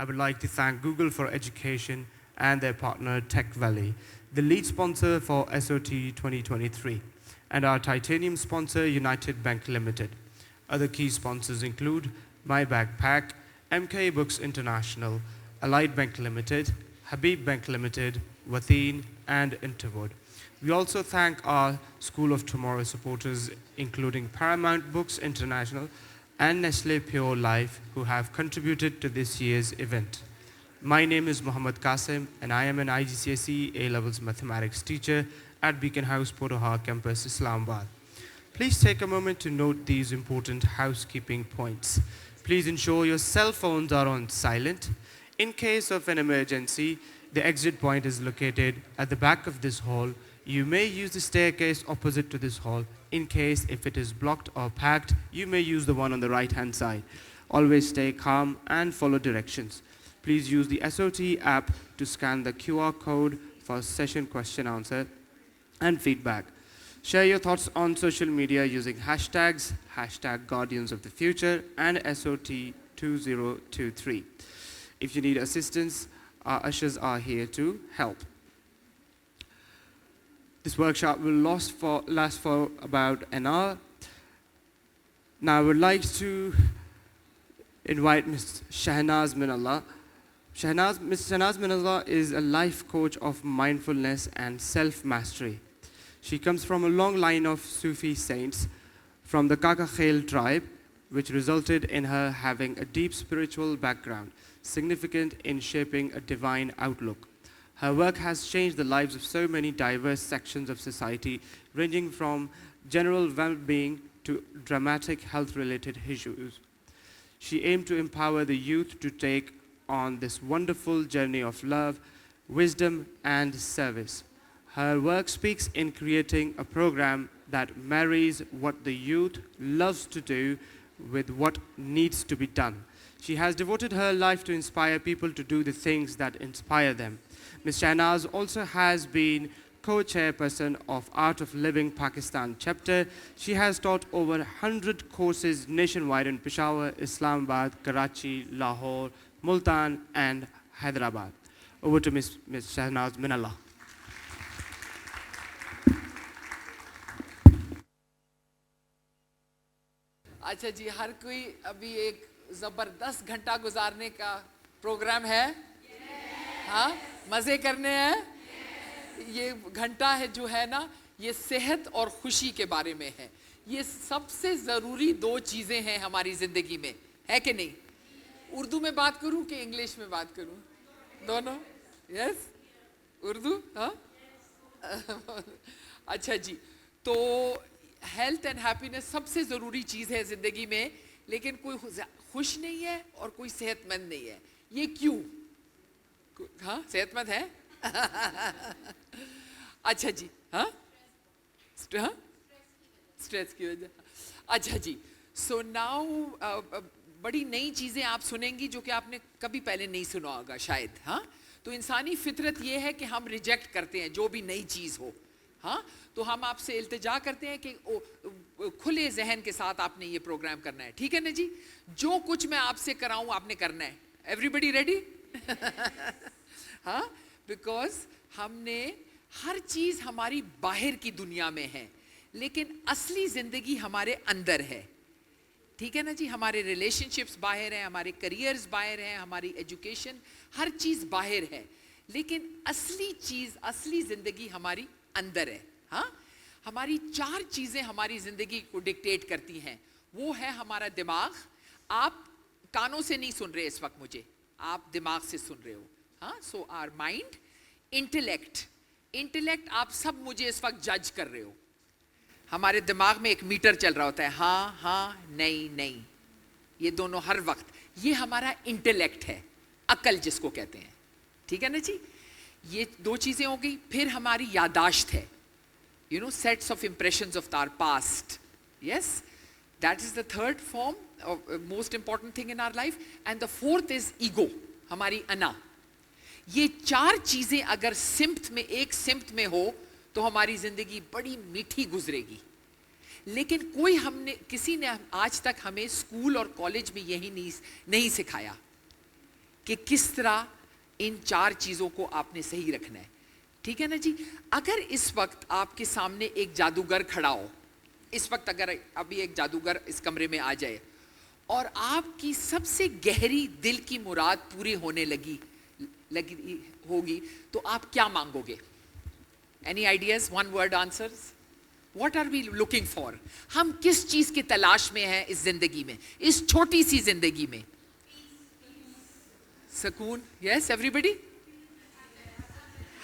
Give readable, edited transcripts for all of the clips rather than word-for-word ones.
I would like to thank Google for Education and their partner Tech Valley, the lead sponsor for SOT 2023, and our titanium sponsor United Bank Limited. Other key sponsors include My Backpack, MK Books International, Allied Bank Limited, Habib Bank Limited, Watheen, and Interwood. We also thank our School of Tomorrow supporters, including Paramount Books International and Nestle Pure Life, who have contributed to this year's event. My name is Muhammad Qasim, and I am an IGCSE A-Levels Mathematics teacher at Beacon House, Potoha campus, Islamabad. Please take a moment to note these important housekeeping points. Please ensure your cell phones are on silent. In case of an emergency, the exit point is located at the back of this hall. You may use the staircase opposite to this hall. In case if it is blocked or packed, you may use the one on the right-hand side. Always stay calm and follow directions. Please use the SOT app to scan the QR code for session question answer and feedback. Share your thoughts on social media using hashtags, #Guardians of the Future and SOT2023. If you need assistance, our ushers are here to help. This workshop will last for about an hour. Now I would like to invite Ms. Shahnaz Minallah. Ms. Shahnaz Minallah is a life coach of mindfulness and self-mastery. She comes from a long line of Sufi saints from the Kaka Khel tribe, which resulted in her having a deep spiritual background, significant in shaping a divine outlook. Her work has changed the lives of so many diverse sections of society, ranging from general well-being to dramatic health-related issues. She aimed to empower the youth to take on this wonderful journey of love, wisdom, and service. Her work speaks in creating a program that marries what the youth loves to do with what needs to be done. She has devoted her life to inspire people to do the things that inspire them. Ms. Shahnaz also has been co-chairperson of Art of Living Pakistan chapter. She has taught over 100 courses nationwide in Peshawar, Islamabad, Karachi, Lahore, Multan, and Hyderabad. Over to Ms. Shahnaz Minallah. अच्छा जी, हर कोई अभी एक जबरदस्त घंटा गुजारने का programme है, हाँ, मजे करने हैं। ये घंटा है जो है ना, ये सेहत और खुशी के बारे में है। ये सबसे ज़रूरी दो चीज़ें हैं हमारी ज़िंदगी में, है कि नहीं? उर्दू में बात करूं कि इंग्लिश में बात करूं? दोनों? यस? उर्दू? हाँ? अच्छा जी, तो हेल्थ एंड हैप्पीनेस सबसे ज़रूरी चीज़ है ज़िंदगी में, लेकिन कोई खुश नहीं है और कोई सेहतमंद नहीं है। ये क्यों? हाँ, सेहतमंद है? अच्छा जी, हाँ? हाँ? स्ट्रेस की वजह। अच्छा जी, सो नाउ बड़ी नई चीज़ें आप सुनेंगी जो कि आपने कभी पहले नहीं सुना होगा शायद, हाँ? तो इंसानी फितरत ये है कि हम रिजेक्ट करते हैं जो भी नई चीज़ हो, हाँ? तो हम आपसे इल्तिजा करते हैं कि खुले जहन के साथ आपने ये प्रोग्राम करना है, ठीक है ना जी? जो कुछ मैं आपसे कराऊं आपने करना है। Everybody ready? हाँ, बिकॉज हमने हर चीज़ हमारी बाहर की दुनिया में है, लेकिन असली ज़िंदगी हमारे अंदर है, ठीक है ना जी? हमारे रिलेशनशिप्स बाहर हैं, हमारे करियर्स बाहर हैं, हमारी एजुकेशन, हर चीज़ बाहर है, लेकिन असली चीज़, असली ज़िंदगी हमारी अंदर है, हाँ? हमारी चार चीज़ें हमारी ज़िंदगी को डिक्टेट करती हैं। वो है हमारा दिमाग। आप कानों से नहीं सुन रहे इस वक्त मुझे, आप दिमाग से सुन रहे हो, हाँ? सो आवर माइंड, इंटेलेक्ट आप सब मुझे इस वक्त जज कर रहे हो। हमारे दिमाग में एक मीटर चल रहा होता है, हाँ हाँ, नहीं नहीं, ये दोनों हर वक्त। ये हमारा इंटेलेक्ट है, अकल जिसको कहते हैं, ठीक है ना जी? ये दो चीज़ें हो गई। फिर हमारी यादाश्त है, you know, sets of impressions of our past. Yes, that is the third form of most important thing in our life. And the fourth is ego, हमारी अना। ये चार चीज़ें अगर सिम्प्त में, एक सिम्प्त में हो तो हमारी ज़िंदगी बड़ी मीठी गुजरेगी। लेकिन कोई किसी ने आज तक हमें स्कूल और कॉलेज में यही नहीं सिखाया। कि किस तरह इन 4 चीजों को आपने सही रखना है, ठीक है ना जी। अगर इस वक्त आपके सामने एक जादूगर खड़ा हो, इस वक्त अगर अभी एक जादूगर इस कमरे में आ जाए और आपकी सबसे गहरी दिल की मुराद पूरी होने लगी होगी, तो आप क्या मांगोगे? Any ideas? One word answers? What are we looking for? हम किस चीज की तलाश में हैं इस जिंदगी में, इस छोटी सी जिंदगी में? सुकून। Yes everybody?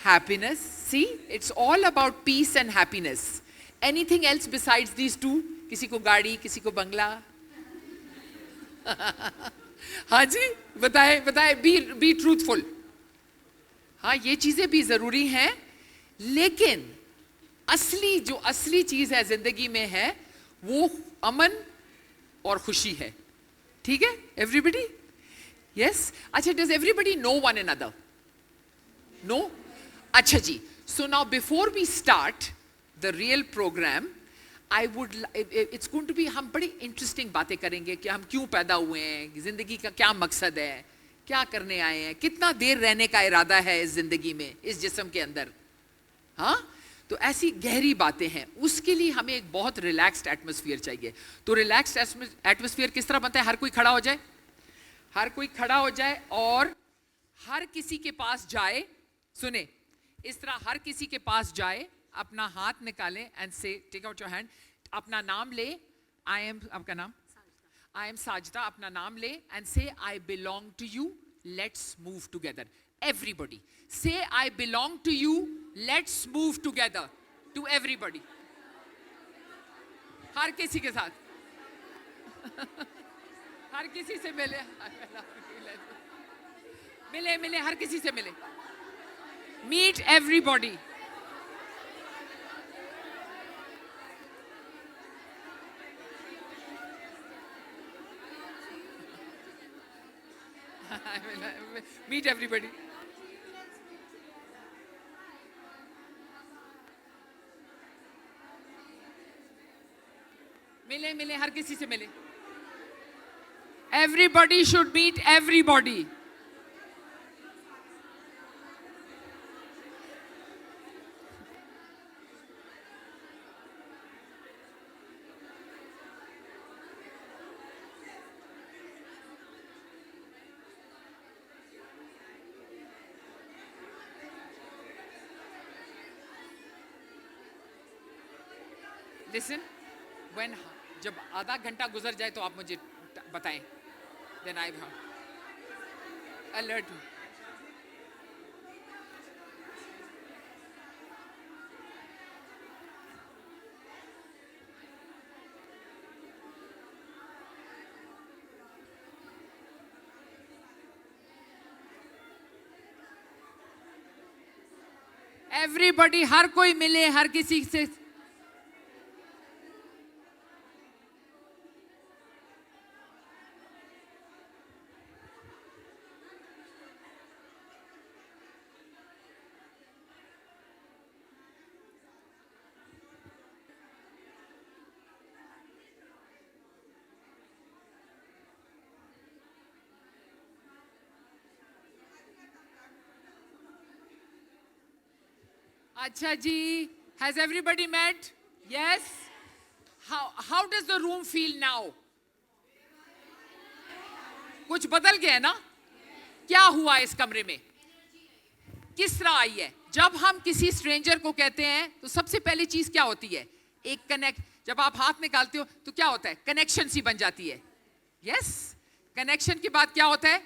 Happiness. See, it's all about peace and happiness. Anything else besides these two? किसी को गाड़ी, किसी को बंगला? हाँ जी, बताए बताए, be truthful. हाँ, ये चीजें भी जरूरी हैं, लेकिन जो असली चीज है जिंदगी में है वो अमन और खुशी है, ठीक है? Everybody? Yes? अच्छा, does everybody know one another? No? अच्छा जी, so now before we start the real program, it's going to be, हम बड़ी इंटरेस्टिंग बातें करेंगे कि हम क्यों पैदा हुए हैं, जिंदगी का क्या मकसद है, क्या करने आए हैं, कितना देर रहने का इरादा है इस जिंदगी में, इस जिस्म के अंदर। हाँ, तो ऐसी गहरी बातें हैं, उसके लिए हमें एक बहुत रिलैक्स्ड एटमॉस्फेयर चाहिए। तो रिलैक्स्ड एटमॉस्फेयर किस तरह बनता है? हर कोई खड़ा हो जाए, हर कोई खड़ा हो जाए और हर किसी के पास जाए। सुने, इस तरह हर किसी के पास जाए, अपना हाथ निकालें एंड से टेक आउट योर हैंड, अपना नाम ले। आई एम, आपका नाम? I am Sajida. अपना नाम ले and say I belong to you, let's move together. Everybody say I belong to you, let's move together. To everybody, हर किसी के साथ हर किसी से मिले मिले मिले, हर किसी से मिले। Meet everybody. Meet everybody. मिले मिले, हर किसी से मिले। Everybody should meet everybody. Listen, when जब आधा घंटा गुजर जाए तो आप मुझे बताएं, then I alert. Everybody, हर कोई मिले, हर किसी से। अच्छा जी, has everybody met? Yes? How does the room feel now? कुछ बदल गया है ना? क्या हुआ इस कमरे में? किस तरह आई है? जब हम किसी स्ट्रेंजर को कहते हैं तो सबसे पहली चीज क्या होती है? एक कनेक्ट। जब आप हाथ निकालते हो तो क्या होता है? कनेक्शन सी बन जाती है। यस? कनेक्शन के बाद क्या होता है?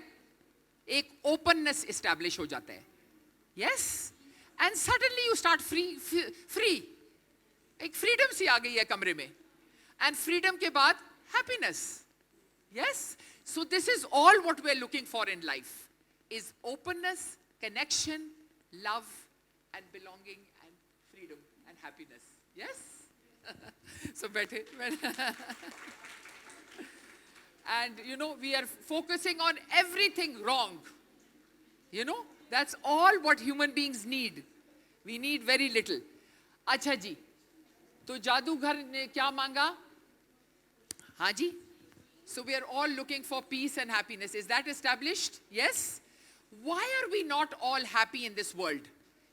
एक ओपननेस एस्टैब्लिश हो जाता है। Yes? And suddenly you start free. एक फ्रीडम सी आ गई है कमरे में। एंड फ्रीडम के बाद happiness. Yes? So this is all what we are looking for in life, is openness, connection, love and belonging and freedom and happiness. Yes? So better. And you know, we are focusing on everything wrong. You know, that's all what human beings need. We need very little. अच्छा जी, तो जादूगर ने क्या मांगा? हाँ जी? So we are all looking for peace and happiness. Is that established? Yes? Why are we not all happy in this world?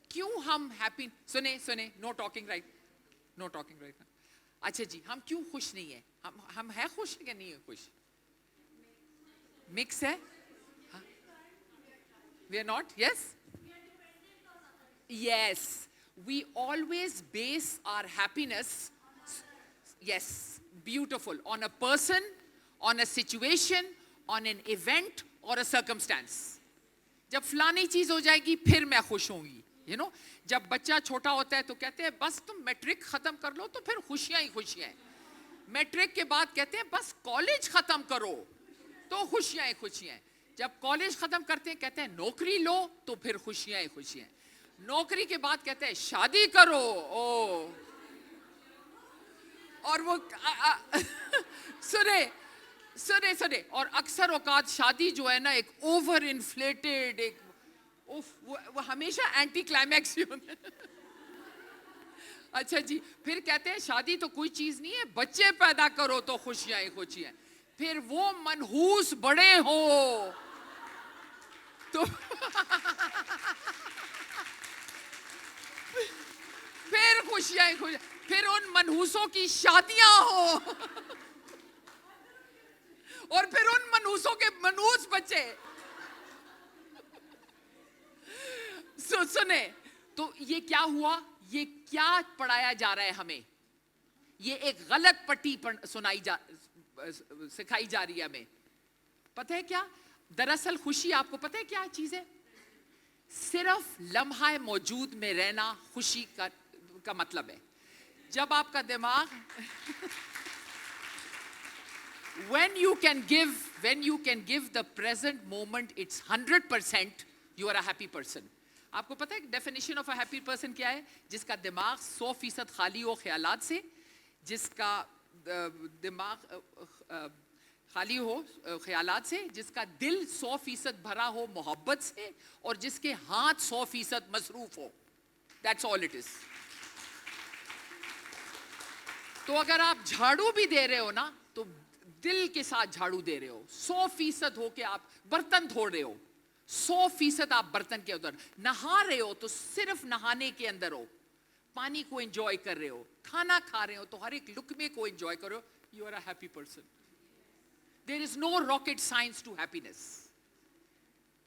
क्यों हम happy? सुने, no talking right now. अच्छा जी, हम क्यों खुश नहीं है? हम है खुश या नहीं है खुश? Mix है? हाँ? We are not? Yes? Yes. We always base our happiness, yes, beautiful, on a person, on a situation, on an event or a circumstance. जब फलानी चीज हो जाएगी फिर मैं खुश होंगी, you know? जब बच्चा छोटा होता है तो कहते हैं बस तुम मैट्रिक खत्म कर लो तो फिर खुशियां ही खुशियां हैं. मैट्रिक के बाद कहते हैं बस कॉलेज खत्म करो तो खुशियां ही खुशियां हैं. जब कॉलेज खत्म करते हैं कहते हैं नौकरी लो तो फिर खुशियां ही खुशियां हैं. नौकरी के बाद कहते हैं शादी करो. ओ और वो सुने और अक्सर औकात शादी जो है ना एक ओवर इन्फ्लेटेड एक वो हमेशा एंटी क्लाइमैक्स ही होता है. अच्छा जी, फिर कहते हैं शादी तो कोई चीज नहीं है, बच्चे पैदा करो तो खुशियां ही खुशियां. फिर वो मनहूस बड़े हो तो फिर खुशियां ही खुशियां. फिर उन मनहूसों की शादियां हो और फिर उन मनहूसों के मनहूस बच्चे. सुने तो ये क्या हुआ, ये क्या पढ़ाया जा रहा है हमें? ये एक गलत पट्टी सिखाई जा रही है हमें. पता है क्या? दरअसल खुशी आपको पता है क्या चीज है? सिर्फ लम्हा मौजूद में रहना खुशी का मतलब है. जब आपका दिमाग when you can give the present moment its 100%, you are a happy person. आपको पता है definition of a happy person क्या है? जिसका दिमाग 100% खाली हो ख्यालात से, जिसका दिमाग खाली हो ख्यालात से, जिसका दिल 100% भरा हो मोहब्बत से, और जिसके हाथ 100% मसरूफ हो. That's all it is. तो अगर आप झाड़ू भी दे रहे हो ना तो दिल के साथ झाड़ू दे रहे हो. 100% हो के आप बर्तन धो रहे हो, 100% आप बर्तन के उधर नहा रहे हो तो सिर्फ नहाने के अंदर हो. पानी को एंजॉय कर रहे हो, खाना खा रहे हो तो हर एक लुकमे को एंजॉय करो. You are a happy person. There is no rocket science to happiness.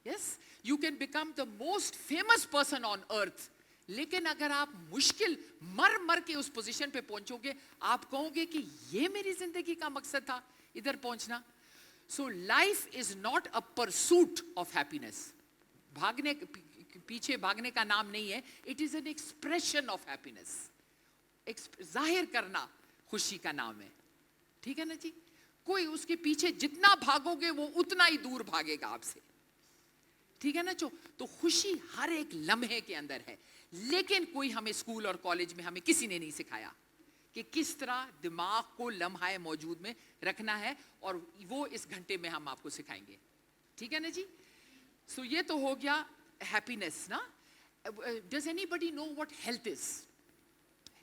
Yes, you can become the most famous person on earth, लेकिन अगर आप मुश्किल मर के उस पोजीशन पे पहुंचोगे, आप कहोगे कि ये मेरी जिंदगी का मकसद था इधर पहुंचना. So life is not a pursuit of happiness. भागने पीछे भागने का नाम नहीं है. It is an expression of happiness. जाहिर करना खुशी का नाम है. ठीक है ना जी? कोई उसके पीछे जितना भागोगे वो उतना ही दूर भागेगा आपसे. ठीक है ना? तो खुशी हर एक लम्हे के अंदर है, लेकिन कोई हमें स्कूल और कॉलेज में हमें किसी ने नहीं सिखाया कि किस तरह दिमाग को लम्हा मौजूद में रखना है, और वो इस घंटे में हम आपको सिखाएंगे. ठीक है ना जी? सो ये तो हो गया हैप्पीनेस ना. Does anybody know what health is?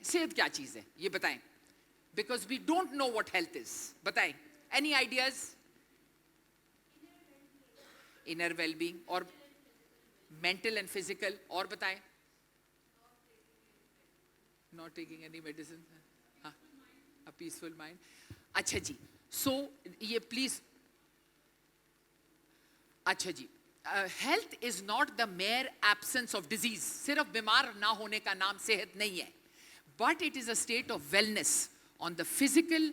सेहत क्या चीज है ये बताएं, because we don't know what health is. बताएं, एनी आइडियाज? इनर वेलबींग और मेंटल एंड फिजिकल. और बताएं. Not taking any medicine. हाँ, a peaceful mind. अच्छा जी, so ये please. अच्छा जी, health is not the mere absence of disease. सिर्फ बीमार ना होने का नाम सेहत नहीं है. But it is a state of wellness on the physical,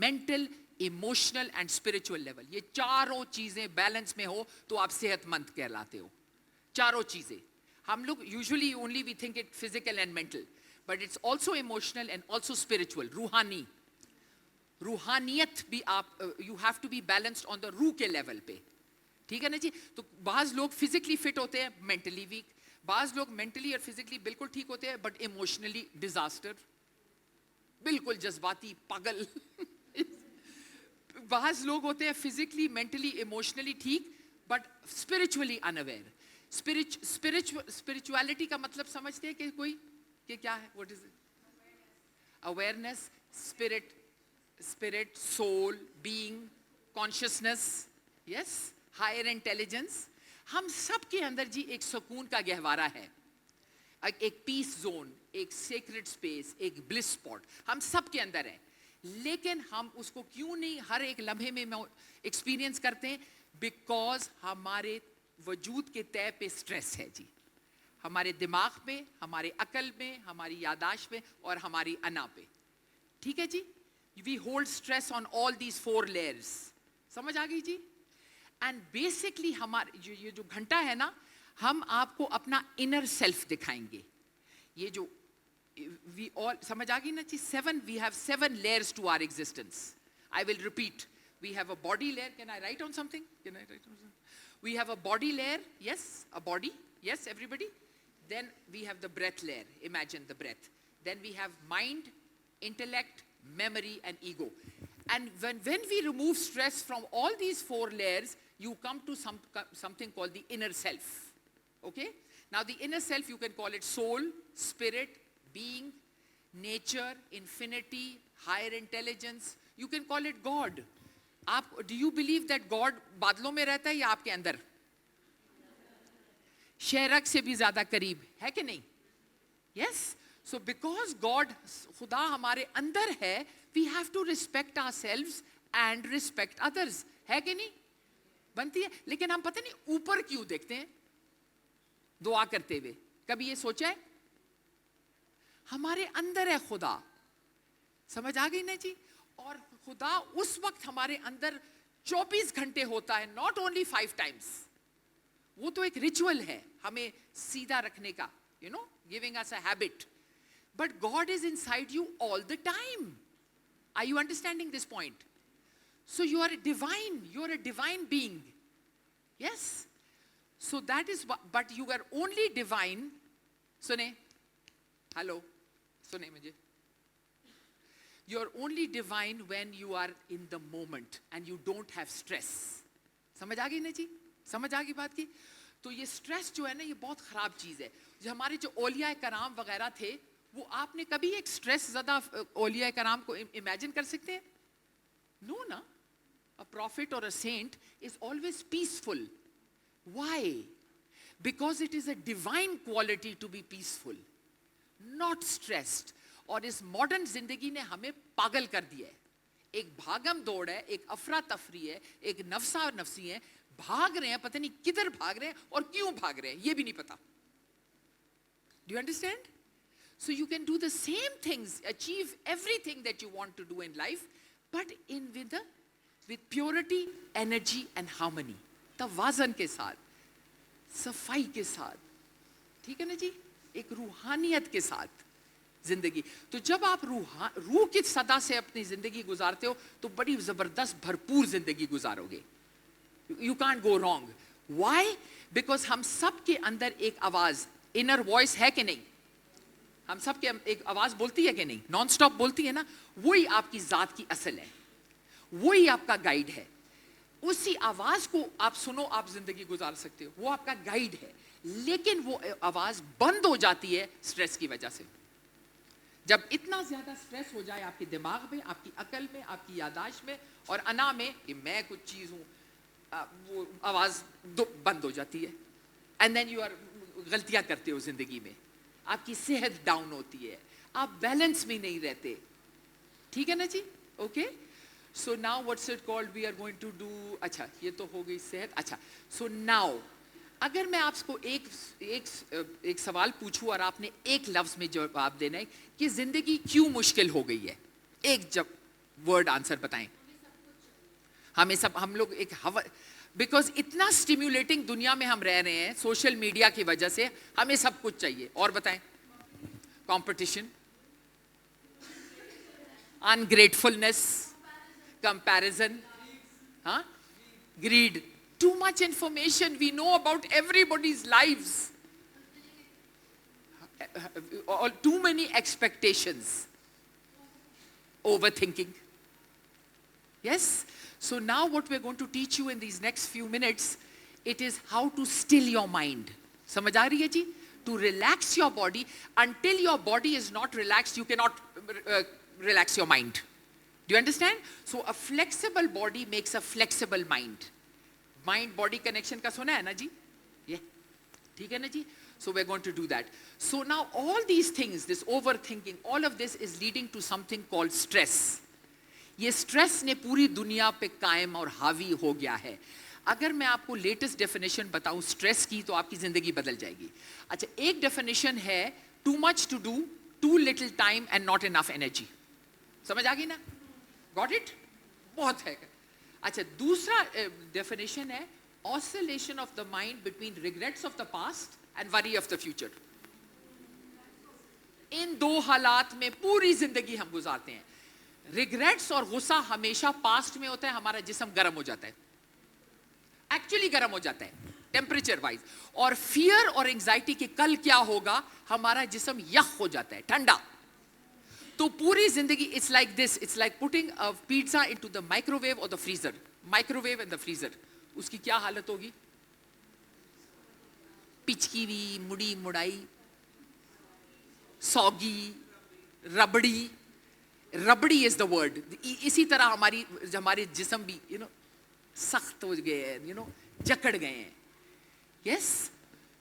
mental, emotional and spiritual level. ये चारों चीजें बैलेंस में हो तो आप सेहतमंद कहलाते हो. चारों चीजें. हम लोग usually only we think it physical and mental. But it's also emotional and also spiritual. रूहानी, रूहानियत भी आप you have to be balanced on the रूह के लेवल पे. ठीक है ना जी? तो बाज लोग फिजिकली फिट होते हैं, मेंटली वीक. बाज लोग मेंटली और फिजिकली बिल्कुल ठीक होते हैं, बट इमोशनली डिजास्टर, बिल्कुल जज्बाती पागल. बाज लोग होते हैं फिजिकली मेंटली इमोशनली ठीक, बट स्पिरिचुअली अनअवेयर. स्पिरिचुअलिटी का मतलब समझते हैं कि कोई कि क्या है? What is it? Awareness, spirit, soul, being, consciousness. Yes, higher intelligence. हम सब के अंदर जी एक सुकून का गहवारा है, एक पीस जोन, एक सेक्रेट स्पेस, एक ब्लिस स्पॉट हम सब के अंदर है। लेकिन हम उसको क्यों नहीं हर एक लम्हे में एक्सपीरियंस करते हैं? बिकॉज हमारे वजूद के तय पे स्ट्रेस है जी, हमारे दिमाग में, हमारे अकल में, हमारी यादाश्त में और हमारी अना पे। ठीक है जी, we hold stress on all these 4 layers. समझ आ गई जी? एंड बेसिकली हमारे ये जो घंटा है ना, हम आपको अपना इनर सेल्फ दिखाएंगे। ये जो वी ऑल, समझ आ गई ना जी? 7, we have 7 layers to our existence. I will repeat. We have a body layer. Can I write on something? Can I write on something? We have a body layer. Yes, a body. Yes, everybody. Then we have the breath layer. Imagine the breath. Then we have mind, intellect, memory, and ego. And when we remove stress from all these 4 layers, you come to something called the inner self. Okay? Now the inner self, you can call it soul, spirit, being, nature, infinity, higher intelligence. You can call it God. Do you believe that God बादलों में रहता है या आपके अंदर? शहरक से भी ज्यादा करीब है कि नहीं? Yes. So because God, खुदा हमारे अंदर है, we have to respect ourselves and respect others. है कि नहीं? बनती है। लेकिन हम पता नहीं ऊपर क्यों देखते हैं दुआ करते हुए। कभी ये सोचा है? हमारे अंदर है खुदा। समझ आ गई ना जी? और खुदा उस वक्त हमारे अंदर 24 घंटे होता है, नॉट ओनली 5 टाइम्स। वो तो एक रिचुअल है हमें सीधा रखने का, you know, giving us a habit. But God is inside you all the time. Are you understanding this point? So you are a divine being. Yes. So that is, but you are only divine. सुने, hello, सुने मुझे। You are only divine when you are in the moment and you don't have stress. समझ आ गई ना जी? समझ आ गई बात की? तो ये स्ट्रेस जो है ना, ये बहुत खराब चीज है। जो हमारे जो औलिया कराम वगैरह थे, वो आपने कभी एक स्ट्रेस ज़्यादा औलिया कराम को इमेजिन कर सकते हैं? नो ना। A prophet or a saint is always peaceful. Why? Because it is a divine quality to be peaceful, not stressed. और इस मॉडर्न जिंदगी ने हमें पागल कर दिया है। एक भागम दौड़ है, एक अफरा तफरी है, एक नफसा नफसी है। भाग रहे हैं, पता नहीं किधर भाग रहे हैं और क्यों भाग रहे हैं, ये भी नहीं पता। Do you understand? So you can do the same things, achieve everything that you want to do in life, but with purity, energy and harmony. तवाज़न के साथ, सफाई के साथ, ठीक है ना जी? एक रूहानियत के साथ जिंदगी। तो जब आप रूह की सदा से अपनी जिंदगी गुजारते हो, तो बड़ी जबरदस्त भरपूर जिंदगी गुजारोगे। You can't go wrong. Why? Because हम सब के अंदर एक आवाज, इनर वॉइस है कि नहीं? हम सब के एक आवाज बोलती है कि नहीं? नॉन स्टॉप बोलती है ना? वही आपकी जात की असल है, वही आपका गाइड है। उसी आवाज को आप सुनो, आप जिंदगी गुजार सकते हो, वो आपका गाइड है। लेकिन वो आवाज बंद हो जाती है स्ट्रेस की वजह से। जब इतना ज्यादा स्ट्रेस हो जाए आपके दिमाग में, आपकी अकल में, आपकी यादाश्त में और अना में कि मैं कुछ चीज हूं, वो आवाज बंद हो जाती है। एंड देन यू आर, गलतियां करते हो जिंदगी में, आपकी सेहत डाउन होती है, आप बैलेंस में नहीं रहते। ठीक है ना जी? Okay. So now what's it called, we are going to do, अच्छा ये तो हो गई सेहत। अच्छा, सो नाउ अगर मैं आपको एक सवाल पूछूं और आपने एक लफ्ज में जवाब देना है कि जिंदगी क्यों मुश्किल हो गई है, एक जब वर्ड आंसर बताएं। हमें सब, हम लोग एक हवा, बिकॉज इतना स्टिम्युलेटिंग दुनिया में हम रह रहे हैं सोशल मीडिया की वजह से, हमें सब कुछ चाहिए। और बताएं, कंपटीशन, अनग्रेटफुलनेस, कंपैरिजन, हाँ, grid, too much information, we know about everybody's lives, too many expectations, overthinking. Yes. So now what we're going to teach you in these next few minutes, it is how to still your mind. समझ आ रही है जी? To relax your body. Until your body is not relaxed, you cannot relax your mind. Do you understand? So a flexible body makes a flexible mind. Mind body connection का सुना है ना जी? ये ठीक है ना जी. So we're going to do that. So now all these things, this overthinking, all of this is leading to something called stress. ये stress ने पूरी दुनिया पे कायम और हावी हो गया है. अगर मैं आपको लेटेस्ट डेफिनेशन बताऊं स्ट्रेस की तो आपकी जिंदगी बदल जाएगी. अच्छा, एक डेफिनेशन है too much to do, too little time and not enough energy. समझ आ गई ना? Got it? बहुत है. अच्छा, दूसरा डेफिनेशन है oscillation of the mind between regrets of the past and worry of the future. इन दो हालात में पूरी जिंदगी हम गुजारते हैं. रिग्रेट्स और गुस्सा हमेशा पास्ट में होता है. हमारा जिस्म गर्म हो जाता है, एक्चुअली गर्म हो जाता है टेम्परेचर वाइज. और फियर और एंजाइटी के कल क्या होगा, हमारा जिस्म यख हो जाता है, ठंडा. तो पूरी जिंदगी it's like this, it's like putting a pizza into the microwave और the freezer. Microwave and the freezer, उसकी क्या हालत होगी? पिचकी हुई, मुड़ी मुड़ाई, सौगी, रबड़ी. Rabri is the word. इसी तरह हमारे जिस्म भी सख्त हो गए हैं, जकड़ गए हैं. Yes,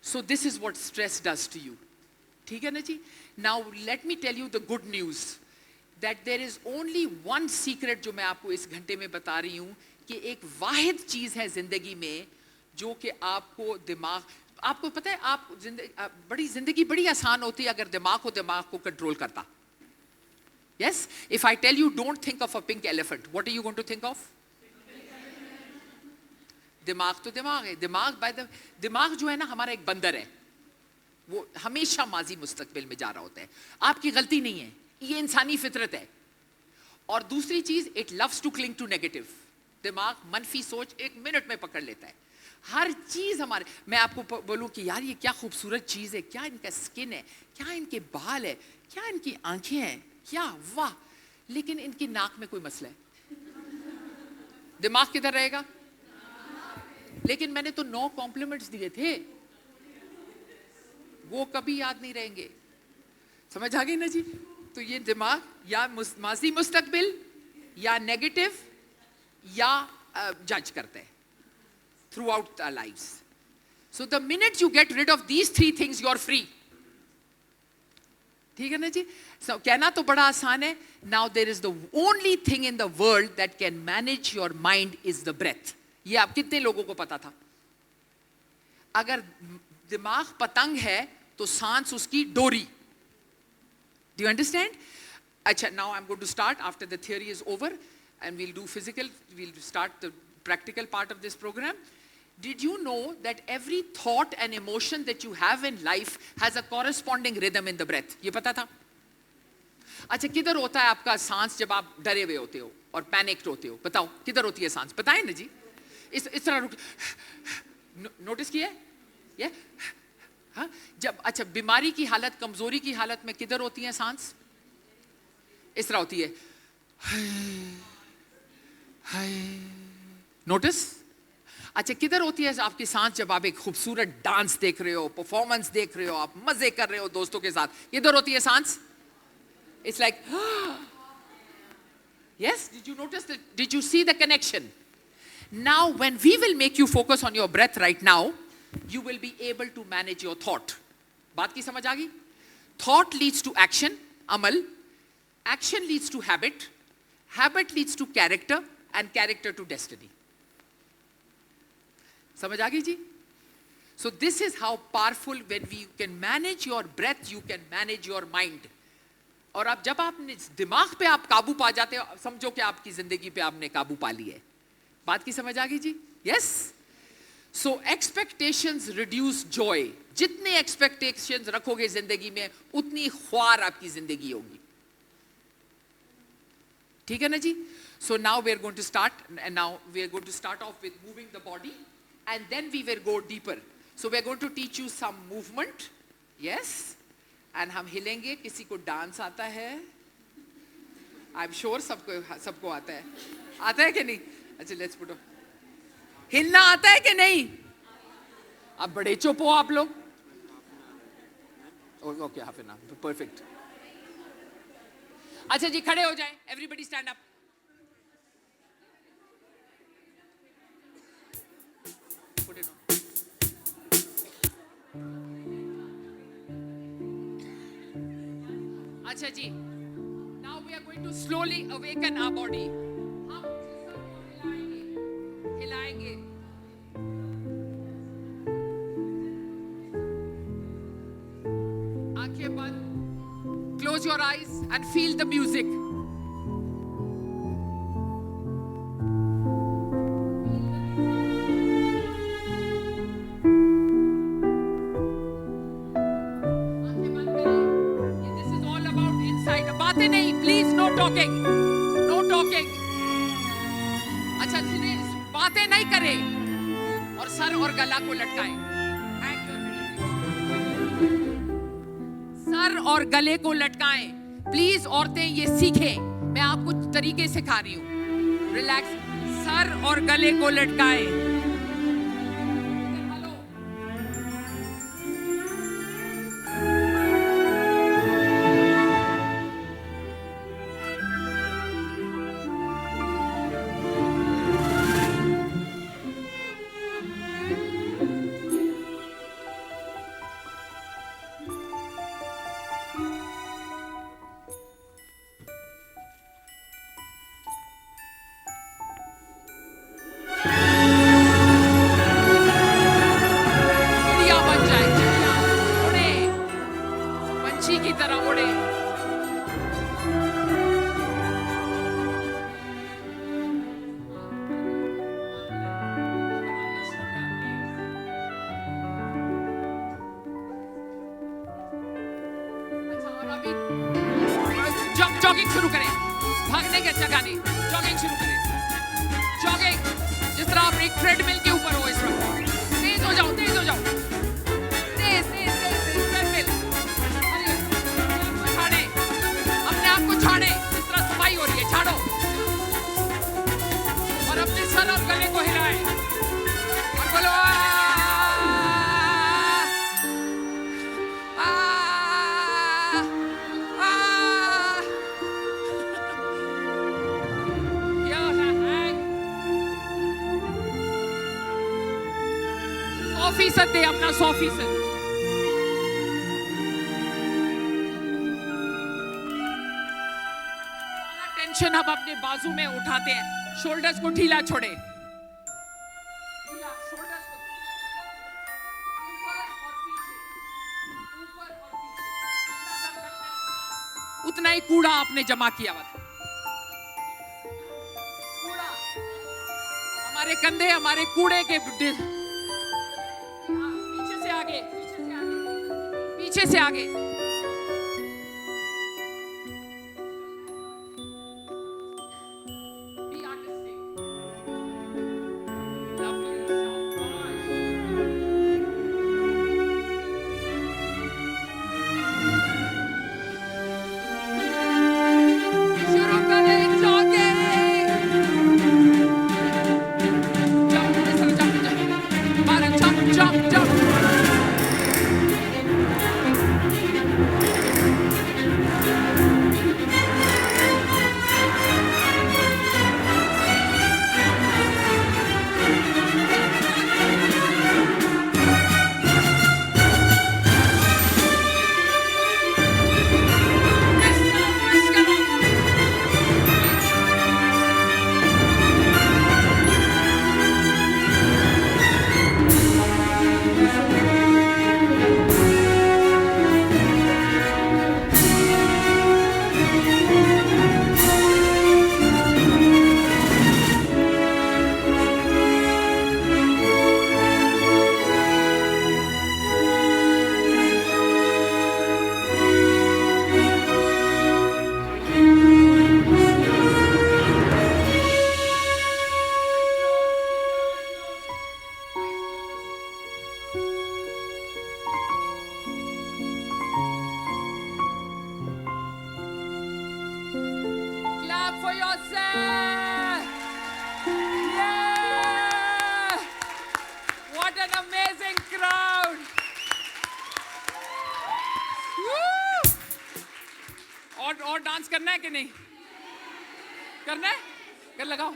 so this is what stress does to you. ठीक है ना जी? Now let me tell you the good news that there is only one secret जो मैं आपको इस घंटे में बता रही हूं कि एक वाहिद चीज है जिंदगी में जो कि आपको पता है, आप जिंदगी बड़ी आसान होती है अगर दिमाग को कंट्रोल करता. Yes? If I tell you don't think of a pink elephant, what are you going to think of? दिमाग तो दिमाग है. दिमाग जो है ना हमारा एक बंदर है. वो हमेशा माजी मुस्तकबिल में जा रहा होता है. आपकी गलती नहीं है, ये इंसानी फितरत है. और दूसरी चीज, it loves to cling to negative. दिमाग मनफी सोच एक मिनट में पकड़ लेता है. हर चीज हमारे, मैं आपको बोलूं कि यार ये क्या खूबसूरत चीज है, क्या इनका स्किन है, क्या इनके बाल है, क्या इनकी आंखें हैं, क्या वाह, लेकिन इनकी नाक में कोई मसला है. दिमाग किधर रहेगा? लेकिन मैंने तो 9 कॉम्प्लीमेंट्स दिए थे, वो कभी याद नहीं रहेंगे. समझ आ गई ना जी? तो ये दिमाग या माजी मुस्तकबिल या नेगेटिव या जज करते हैं throughout our lives. So the minute you get rid of these 3 things you are free. ठीक है ना जी? So, कहना तो बड़ा आसान है. Now there is the only thing in the world that can manage your mind is the breath. ये आप कितने लोगों को पता था? अगर दिमाग पतंग है तो सांस उसकी डोरी. Do you understand? अच्छा, now I am going to start after the theory is over and we'll do physical, we'll start the practical part of this program. Did you know that every thought and emotion that you have in life has a corresponding rhythm in the breath? ये पता था? अच्छा, किधर होता है आपका सांस जब आप डरे हुए होते हो और पैनिक्ड होते हो? बताओ किधर होती है सांस? बताएं ना जी. इस तरह रुक, नोटिस किया है ये? हाँ, जब अच्छा बीमारी की हालत, कमजोरी की हालत में किधर होती है सांस? इस तरह होती है. नोटिस. अच्छा, किधर होती है आपकी सांस जब आप एक खूबसूरत डांस देख रहे हो, परफॉर्मेंस देख रहे हो, आप मजे कर रहे हो दोस्तों के साथ? किधर होती है सांस? It's like yes, did you notice that? Did you see the connection? Now when we will make you focus on your breath right now, you will be able to manage your thought. बात की समझ आ गई? Thought leads to action, amal. Action leads to habit. Habit leads to character, and character to destiny. समझ आ गई जी? So this is how powerful, when we can manage your breath, you can manage your mind. और अब जब आप दिमाग पे आप काबू पा जाते हो, समझो कि आपकी जिंदगी पे आपने काबू पा ली है. बात की समझ आ गई जी? Yes? So expectations reduce joy. जितने expectations रखोगे जिंदगी में, उतनी ख्वार आपकी जिंदगी होगी. ठीक है ना जी? So now we are going to start, and now we are going to start off with moving the body, and then we will go deeper. So we are going to teach you some movement. Yes? And हम हिलेंगे. किसी को dance आता है? I'm sure सबको आता है. आता है कि नहीं? अच्छा, let's put on. हिलना आता है कि नहीं? अब बड़े चुप हो आप लोग. Okay, half an hour. Perfect. अच्छा जी, खड़े हो जाएं. Everybody stand up. Put it on. अच्छा जी, now we are going to slowly awaken our body. हम जिस्म को हिलाएंगे, आंखें बंद, close your eyes and feel the music. आंखें बंद करें. This is all about inside. बातें नहीं, please no talking, no talking. अच्छा सुनिए, बातें नहीं करें और सर और गला को लटकाएं. सर और गले को लटकाएं. प्लीज औरतें ये सीखें, मैं आपको तरीके सिखा रही हूँ. रिलैक्स, सर और गले को लटकाएं. चिड़िया बन जाए, चिड़िया उड़े, पंछी की तरह उड़े. अच्छा, और अभी जॉगिंग शुरू करें. भागने की जगह नहीं, जॉगिंग शुरू करें. जॉगिंग जिस तरह आप एक ट्रेडमिल के ऊपर हो इस वक्त. तेज हो जाओ, तेज हो जाओ. तेज तेज तेज तेज ट्रेडमिल. अरे, छाड़े, अपने आप को छाड़े. जिस तरह सफाई हो रही है, छाड़ो. और अपने सर और गले को हिलाएं और बोलो आ, आ, आ. क्या है? 100% दे अपना 100%. सारा टेंशन अब अपने बाजू में उठाते हैं. शोल्डर्स को ढीला छोड़े. ढीला, shoulders को ऊपर और पीछे, ऊपर और पीछे. जितना दम करते हैं उतना ही कूड़ा आपने जमा किया हुआ था. कूड़ा, हमारे कंधे हमारे कूड़े के पीछे से आगे, पीछे से आगे, पीछे से आगे. Be artistic. Lovely, शाबाश. शुरू करें jogging. Jump, jump, jump, jump. Bharat, jump, jump, jump. Clap for yourself. Yeah! What an amazing crowd. Woo! और डांस करना है कि नहीं? करना है? कर लगाओ.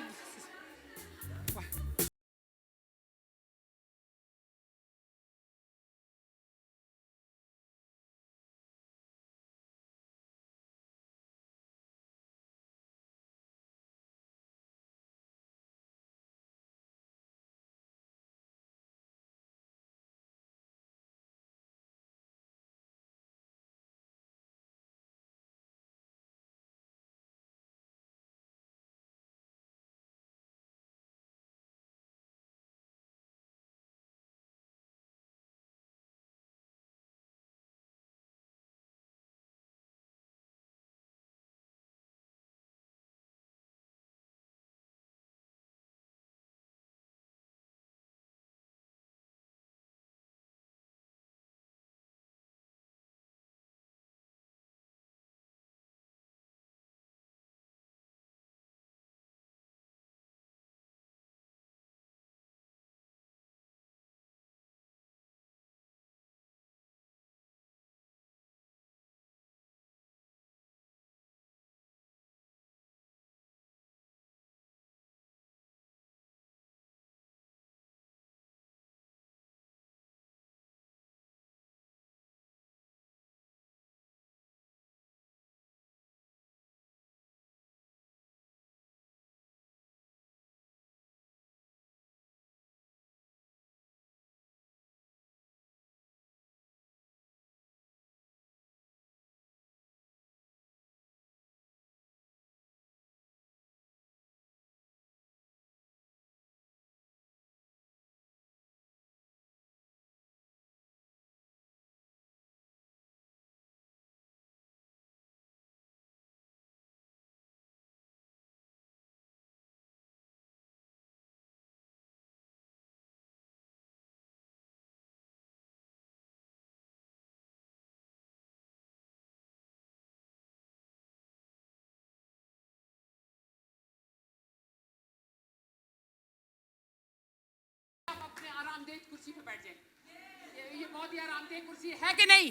की आरामदेह कुर्सी है कि नहीं?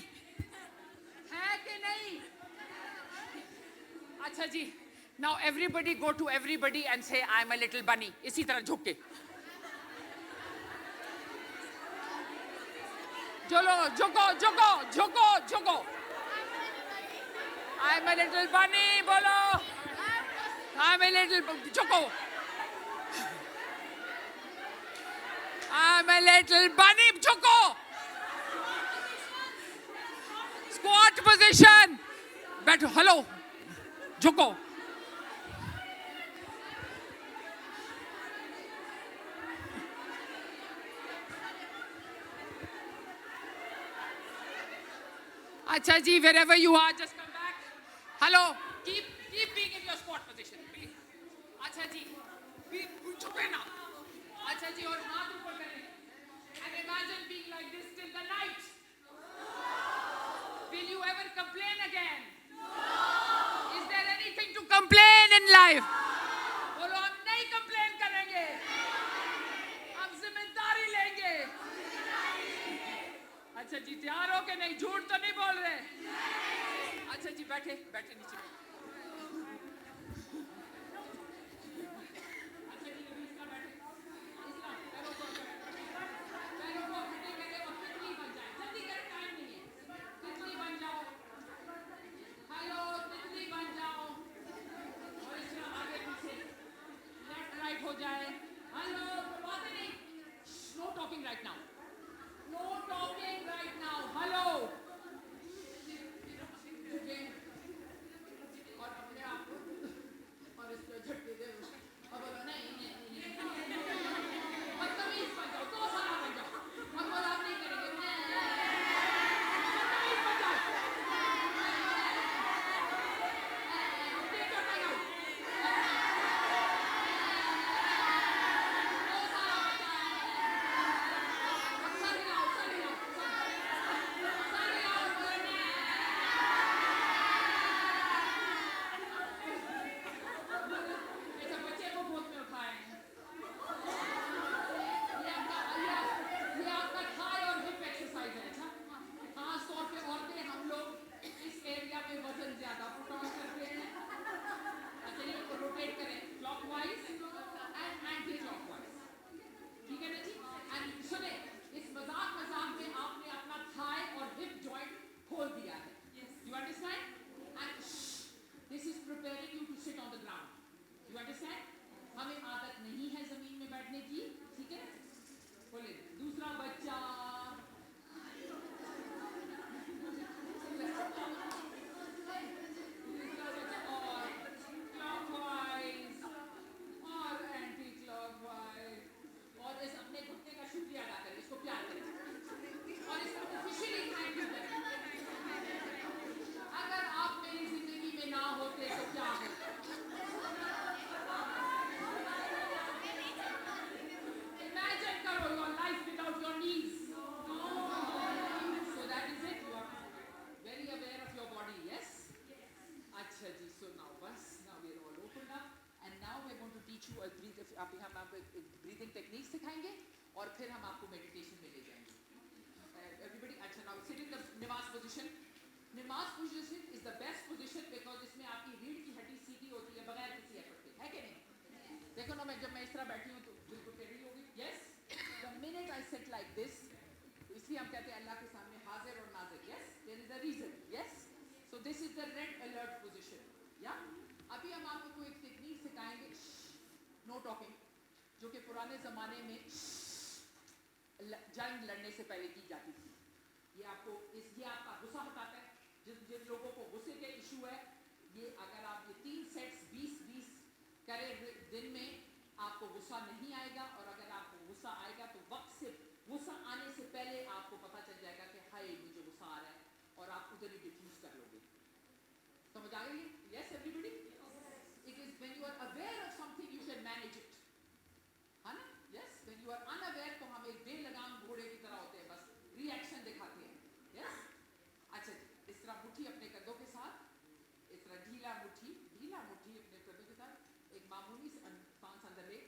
है कि नहीं? अच्छा जी, now everybody go to everybody and say I am a little बनी, इसी तरह झुक के। चलो झुको झुको झुको झुको। आई एम अ लिटिल बनी बोलो। आई एम अ लिटिल झुको। आई एम अ लिटिल बनी झुको। Squat position. बैठो, हेलो, झुको। अच्छा जी, wherever you are, just come back. Hello, keep being in your squat position, please. अच्छा जी, झुके ना। अच्छा जी, और हाथ ऊपर करें. And imagine being like this till the night. Will you ever complain again? Is there anything to complain in life? बोलो, हम नहीं complain करेंगे. हम जिम्मेदारी लेंगे. अच्छा जी, तैयार हो के नहीं? झूठ तो नहीं बोल रहे? अच्छा जी, बैठे बैठे नीचे। अच्छा जी, अभी इसका बैठे। इसका पैरों को खड़े करे और तितली बन जाए। जल्दी करें, टाइम नहीं है। तितली बन जाओ। हेलो, तितली बन जाओ। और इस तरह आगे पीछे लेफ्ट राइट हो जाए। हेलो, बातें नहीं। Know talking right now. No talking right now. Hello. और अपने आप को और इस पे झटके दे दो। अब बोलो नहीं। बदतमीज बन जाओ, तो सारा बन जाओ। अब बोलो आप नहीं करेंगे। बदतमीज बन जाओ। Take your time out. तो सारा बन जाओ। सर हिलाओ। ऐसा बच्चे को गोद में उठाएं। ये आपका थाई और हिप एक्सरसाइज है। अच्छा, खास तौर पे औरतें, हम लोग इस एरिया में वजन ज्यादा पुट ऑन करते हैं। अच्छा, ये रोटेट करें क्लॉकवाइज एंड एंटी क्लॉकवाइज। ठीक है ना जी? एंड सुने, इस मजाक में आपने अपना थाई और हिप जॉइंट खोल दिया है। You understand? And this is preparing you to sit on the ground. You understand? हमें आदत नहीं है जमीन में बैठने की। ठीक है? बोले दूसरा बच्चा। और क्लॉकवाइज और एंटी क्लॉकवाइज। और इस अपने घुटने का शुक्रिया अदा करें, इसको प्यार करें और इसको ऑफिशियली थैंक यू करें। अगर आप मेरी जिंदगी में ना होते तो क्या होता? Imagine करो your life without your knees. So that is it. You are very aware of your body, yes? अच्छा जी, so now we are all opened up and now we are going to teach you a हम आपको एक breathing technique सिखाएंगे और फिर हम आपको meditation में ले जाएंगे। Everybody, अच्छा, now sit in the निवास position. निवास position is the best position because इसमें आपकी रीढ़ की हड्डी सीधी होती है बगैर किसी एफर्ट के, है कि नहीं? देखो ना, जब मैं इस तरह बैठी हूँ तो बिल्कुल टेढ़ी होगी। Yes? The minute I sit like this, तो इसलिए हम कहते हैं अल्लाह के सामने हाजिर और नाजिर। Yes? There is a reason. Yes? So this is the red alert position. Yeah? अभी हम आपको कोई एक टेक्निक सिखाएंगे, no talking, जो कि पुराने जमाने में जंग लड़ने से पहले की जाती थी। ये आपका गुस्सा हटाता है। जिन लोगों को गुस्से के इशू है, ये अगर आप ये 3 सेट्स 20-20 करें दिन में, आपको गुस्सा नहीं आएगा। और अगर आपको गुस्सा आएगा तो वक्त से गुस्सा आने से पहले आपको पता चल जाएगा कि हाय मुझे गुस्सा आ रहा है, और आप उधर ही डिफ्यूज कर लोगे। समझ आ गई? Yes everybody? It is when you are aware of something you can manage it, है ना? Yes, when you are unaware तो हम एक बेलगाम घोड़े की तरह होते हैं, बस रिएक्शन दिखाते हैं। यस? अच्छा जी, इस तरह मुट्ठी अपने कंधों के साथ, इस तरह ढीला मुट्ठी अपने कंधों के साथ, एक मामूली सांस अंदर ले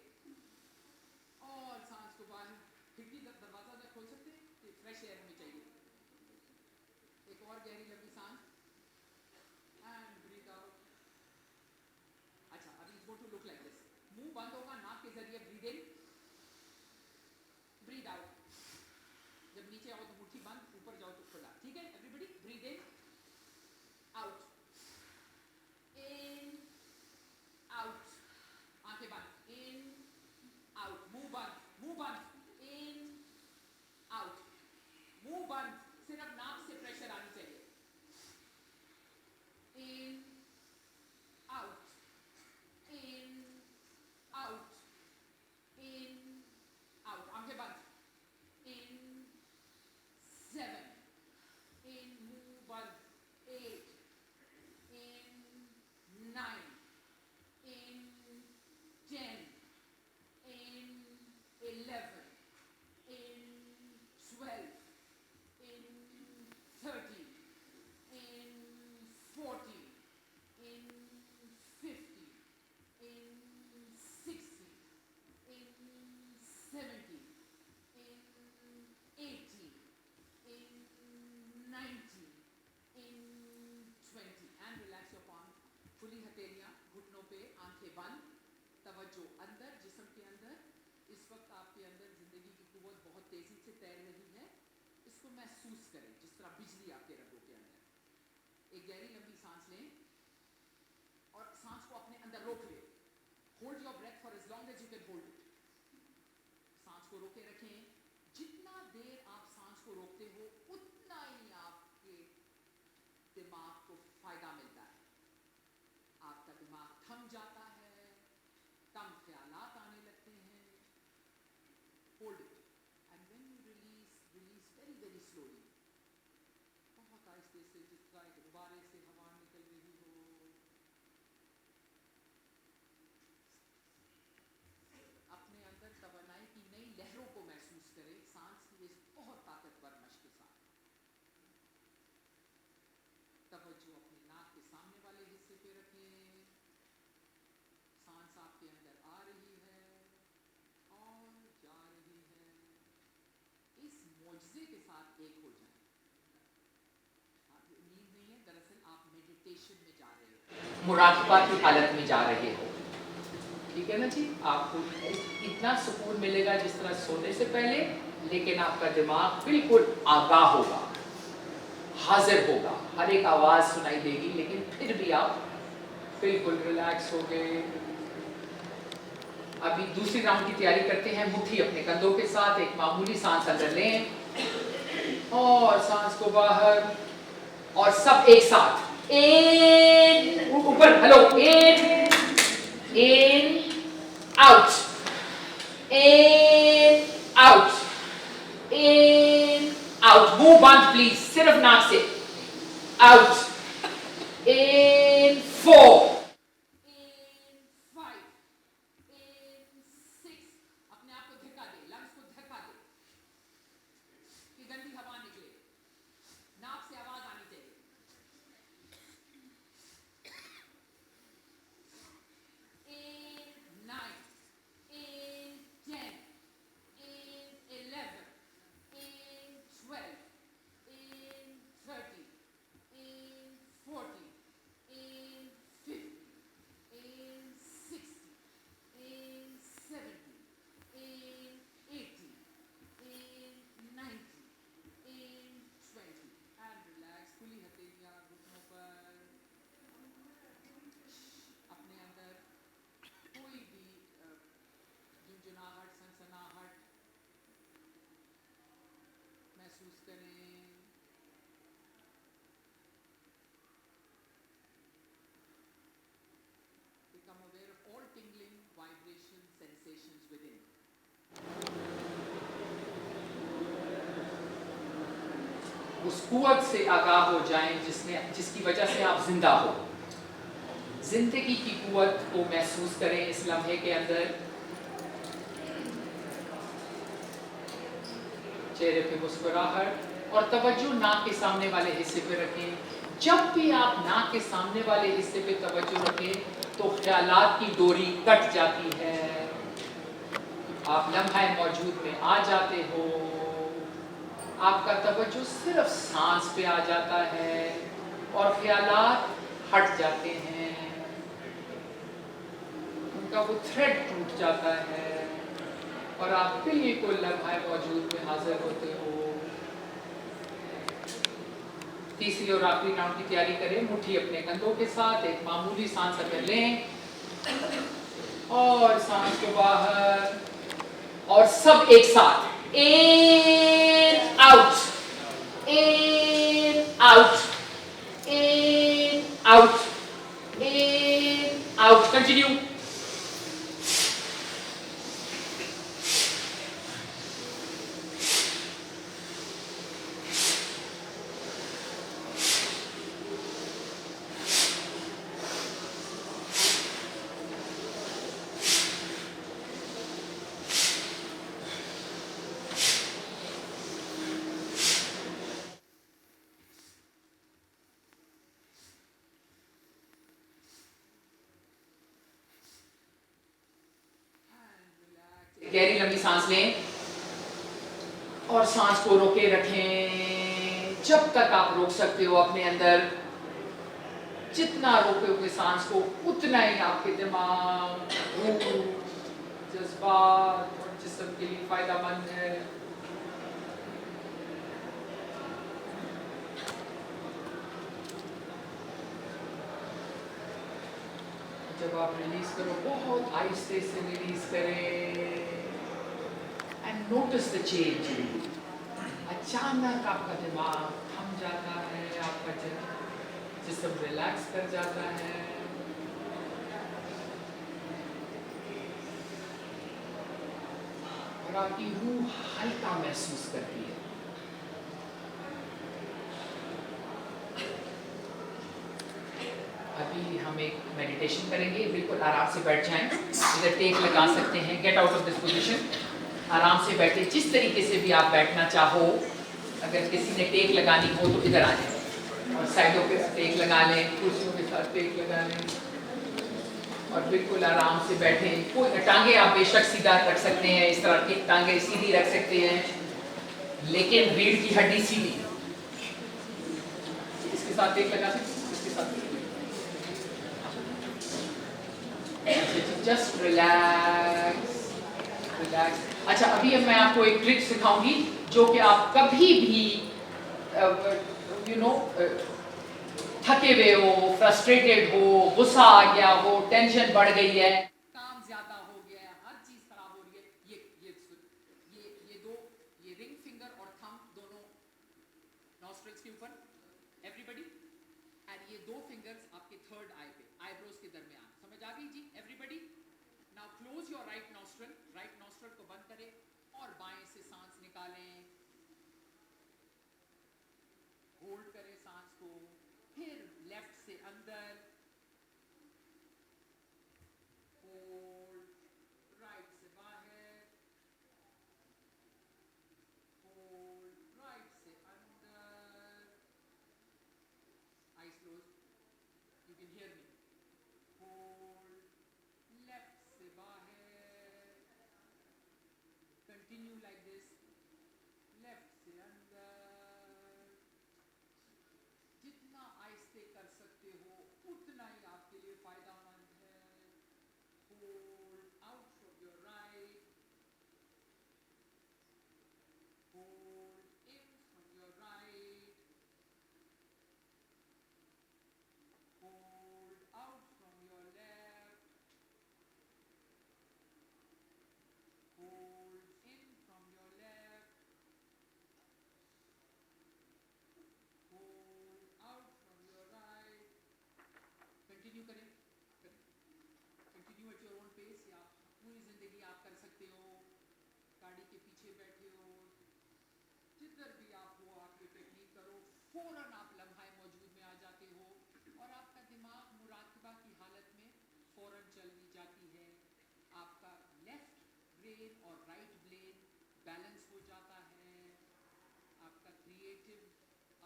और सांस को बाहर। खिड़की दरवाजा ना खोल सकते हैं, फ्रेश एयर हमें चाहिए। एक और गहरी लंबी सांस एंड ब्रीथ आउट। अच्छा, अभी it's going to look like this. मुंह बंद होगा, नाक के जरिए ब्रीथ इन, ब्रीथ आउट। जब नीचे आओ तो मुट्ठी बंद, ऊपर जाओ तो खुला। ठीक है एवरीबॉडी? ब्रीथ इन, आउट, इन, आउट, आंखें बंद, इन, आउट, मुंह बंद, इन, आउट, मुंह बंद, सिर्फ नाक से प्रेशर आनी चाहिए। इन, आउट, इन, आउट, इन, आउट, आंखें बंद, इन, 7, इन, मुंह बंद, 8, इन, 9, इन, 10, in 11, in 12, in 13, in 14, in 15, in 16, in 17, in 18, in 19, in 20, and relax your palm. खुली हथेलियां घुटनों पे, आंखें बंद, तवज्जो अंदर, जिस्म के अंदर। इस वक्त आपके अंदर जिंदगी की कुव्वत बहुत तेजी से तैर रही है। इसको महसूस करें जिस तरह बिजली आपके रगों के अंदर। एक गहरी लंबी सांस लें और सांस को अपने अंदर रोक लें। Hold your breath for as long as you can hold it. सांस को रोके रखें। जितना देर आप सांस को रोकते हो उतना ही आपके दिमाग को फायदा मिलता है। आपका दिमाग थम जाता है, कम ख्यालात आने लगते हैं। Hold it and when you release, release very very slowly, बहुत आहिस्ते से, जिस तरह एक गुब्बारे से हवा निकल रही हो। अपने अंदर तवन्नाई की नई लहरों को महसूस करें सांस की इस बहुत ताकतवर मश्क के साथ। तवज्जो अपने नाक के सामने वाले हिस्से पे रखें। सांस आपके अंदर आ रही है और जा रही है। इस मौजज़े के साथ एक हो जाएं। आप नींद नहीं है, दरअसल आप मेडिटेशन में जा रहे हो, मुराक़बा की हालत में जा रहे हो। ठीक है ना जी? आपको इतना सुकून मिलेगा जिस तरह सोने से पहले, लेकिन आपका दिमाग बिल्कुल आगाह होगा, हाजिर होगा, हर एक आवाज़ सुनाई देगी, लेकिन फिर भी आप बिल्कुल रिलैक्स हो गए। अभी दूसरी राउंड की तैयारी करते हैं। मुट्ठी अपने कंधों के साथ, एक मामूली सांस अंदर लें और सांस को बाहर, और सब एक साथ। इन, ऊपर, हेलो, इन, इन, आउट, इन, आउट, इन, आउट। मुंह बंद प्लीज, सिर्फ नाक से। आउट, इन, 4, इन, 5, इन, 6, अपने आप को धक्का दे, लंग्स को धक्का दे कि गंदी हवा निकले, नाक से आवाज आनी चाहिए। In 9, in 10, in 11, in 12, in 13, in 14, in 15, in 16, in 17, in 18, in 19, in 20, and relax. खुली हथेलियां घुटनों पर। अपने अंदर कोई भी झुंझुनाहट, सनसनाहट महसूस करें। Become aware of all tingling, vibration, sensations within. उस कुव्वत से आगाह हो जाएं जिसकी वजह से आप जिंदा हो। जिंदगी की कुव्वत को महसूस करें इस लम्हे के अंदर। चेहरे पे मुस्कुराहट और तवज्जो नाक के सामने वाले हिस्से पे रखें। जब भी आप नाक के सामने वाले हिस्से पे तवज्जो रखें तो ख्यालात की डोरी कट जाती है, आप लम्हा मौजूद में आ जाते हो। आपका तवज्जो सिर्फ सांस पे आ जाता है और ख्यालात हट जाते हैं, उनका वो थ्रेड टूट जाता है और आप बिल्कुल लम्हा मौजूद में हाजिर होते हो। तीसरी और आखिरी राउंड की तैयारी करें। मुट्ठी अपने कंधों के साथ एक मामूली सांस अंदर लें और सांस को बाहर, और सब एक साथ in out, in out, in out, in out. Continue. गहरी लंबी सांस लें और सांस को रोके रखें जब तक आप रोक सकते हो अपने अंदर। जितना रोकोगे सांस को उतना ही आपके दिमाग, जज्बात और जिस्म के लिए फायदेमंद है। जब आप रिलीज करो बहुत आहिस्ते से रिलीज करें एंड नोटिस द चेंज। अचानक आपका दिमाग थम जाता है, आपका जिस्म रिलैक्स कर जाता है। और आपकी रूह हल्का महसूस करती है। अभी हम एक मेडिटेशन करेंगे। बिल्कुल आराम से बैठ जाएं, इधर टेक लगा सकते हैं। Get out of this position. आराम से बैठे, जिस तरीके से भी आप बैठना चाहो। अगर किसी ने टेक लगानी हो तो इधर आ जाए और साइडों पे टेक लगा लें, कुर्सियों के साथ टेक लगा लें और बिल्कुल आराम से बैठे। कोई टांगे आप बेशक सीधा रख सकते हैं, इस तरह की टांगे सीधी रख सकते हैं, लेकिन रीढ़ की हड्डी सीधी। इसके साथ टेक लगा सकते हैं, इसके साथ जस्ट रिलैक्स, रिलैक्स। अच्छा, अभी अब मैं आपको एक ट्रिक सिखाऊंगी जो कि आप कभी भी थके हुए हो, फ्रस्ट्रेटेड हो, गुस्सा आ गया हो, टेंशन बढ़ गई है, काम ज्यादा हो गया है, हर चीज खराब हो रही है, ये दो, ये रिंग फिंगर और थंब दोनों नॉस्ट्रिल्स के ऊपर, एवरीबॉडी, एंड ये दो फिंगर्स आपके थर्ड आई पे, आईब्रोज के दरमियान। समझ आ गई जी everybody? Now close your right nostril को बंद करें और बाएं से सांस निकालें, होल्ड करें सांस को, फिर लेफ्ट से अंदर, होल्ड, राइट से बाहर, होल्ड, राइट से अंदर, eyes close, you can hear me, hold, left से बाहर, कंटिन्यू लाइक दिस, लेफ्ट से अंदर। जितना आहिस्ते कर सकते हो उतना ही आपके लिए फायदेमंद है। Hold out from your right, hold in from your right, hold out from your left, hold in from your left, hold out from your right. Continue करें, continue at your own pace, या पूरी जिंदगी आप कर सकते हो। गाड़ी के पीछे बैठे हो, जिधर भी आप हो, आप ये टेक्निक करो, फौरन आप लम्हाए मौजूद में आ जाते हो और आपका दिमाग मुराकबा की हालत में फौरन चली जाती है। आपका लेफ्ट ब्रेन और राइट ब्रेन बैलेंस हो जाता है। आपका creative